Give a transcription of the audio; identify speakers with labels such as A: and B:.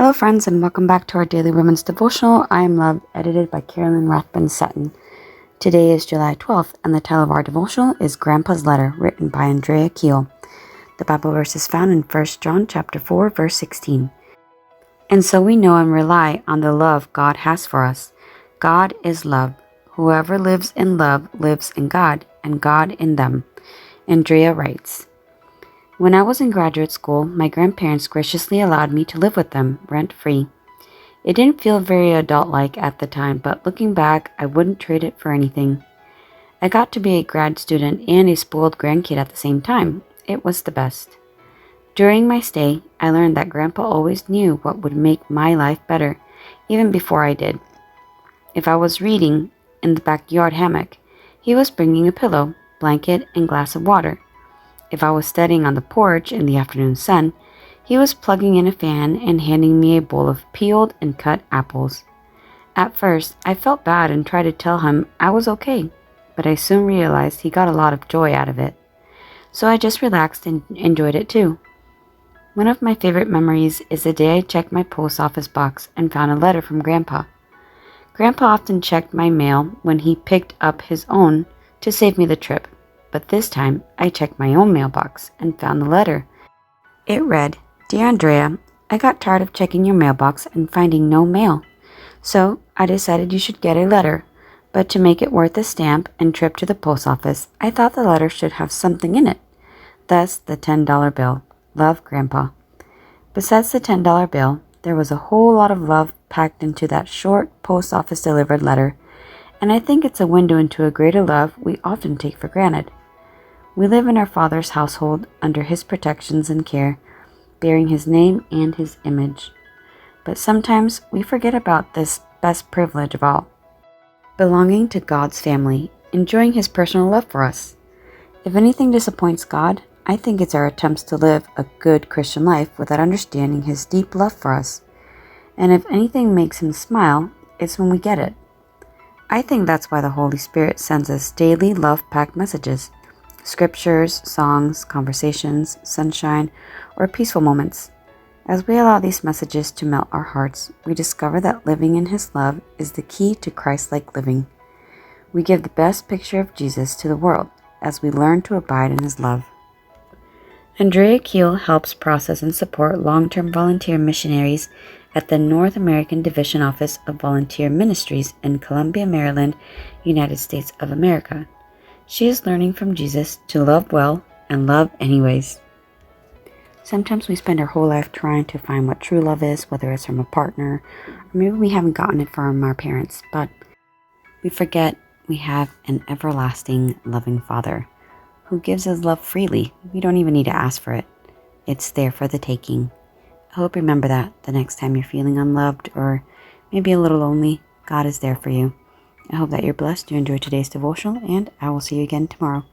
A: Hello, friends, and welcome back to our daily women's devotional. I am Love, edited by Carolyn Rathbun Sutton. Today is July 12th, and the title of our devotional is Grandpa's Letter, written by Andrea Keel. The Bible verse is found in 1 John chapter 4, verse 16. And so we know and rely on the love God has for us. God is love. Whoever lives in love lives in God, and God in them. Andrea writes, when I was in graduate school, my grandparents graciously allowed me to live with them, rent-free. It didn't feel very adult-like at the time, but looking back, I wouldn't trade it for anything. I got to be a grad student and a spoiled grandkid at the same time. It was the best. During my stay, I learned that Grandpa always knew what would make my life better, even before I did. If I was reading in the backyard hammock, he was bringing a pillow, blanket, and glass of water. If I was studying on the porch in the afternoon sun, he was plugging in a fan and handing me a bowl of peeled and cut apples. At first, I felt bad and tried to tell him I was okay, but I soon realized he got a lot of joy out of it. So I just relaxed and enjoyed it too. One of my favorite memories is the day I checked my post office box and found a letter from Grandpa. Grandpa often checked my mail when he picked up his own to save me the trip. But this time, I checked my own mailbox and found the letter. It read, Dear Andrea, I got tired of checking your mailbox and finding no mail. So I decided you should get a letter. But to make it worth the stamp and trip to the post office, I thought the letter should have something in it. Thus, the $10 bill. Love, Grandpa. Besides the $10 bill, there was a whole lot of love packed into that short post office delivered letter. And I think it's a window into a greater love we often take for granted. We live in our Father's household under His protections and care, bearing His name and His image. But sometimes we forget about this best privilege of all, belonging to God's family, enjoying His personal love for us. If anything disappoints God, I think it's our attempts to live a good Christian life without understanding His deep love for us. And if anything makes Him smile, it's when we get it. I think that's why the Holy Spirit sends us daily love-packed messages. Scriptures, songs, conversations, sunshine, or peaceful moments. As we allow these messages to melt our hearts, we discover that living in His love is the key to Christ-like living. We give the best picture of Jesus to the world as we learn to abide in His love. Andrea Keel helps process and support long-term volunteer missionaries at the North American Division Office of Volunteer Ministries in Columbia, Maryland, United States of America. She is learning from Jesus to love well and love anyways. Sometimes we spend our whole life trying to find what true love is, whether it's from a partner, or maybe we haven't gotten it from our parents, but we forget we have an everlasting, loving Father who gives His love freely. We don't even need to ask for it. It's there for the taking. I hope you remember that the next time you're feeling unloved or maybe a little lonely, God is there for you. I hope that you're blessed, you enjoyed today's devotional, and I will see you again tomorrow.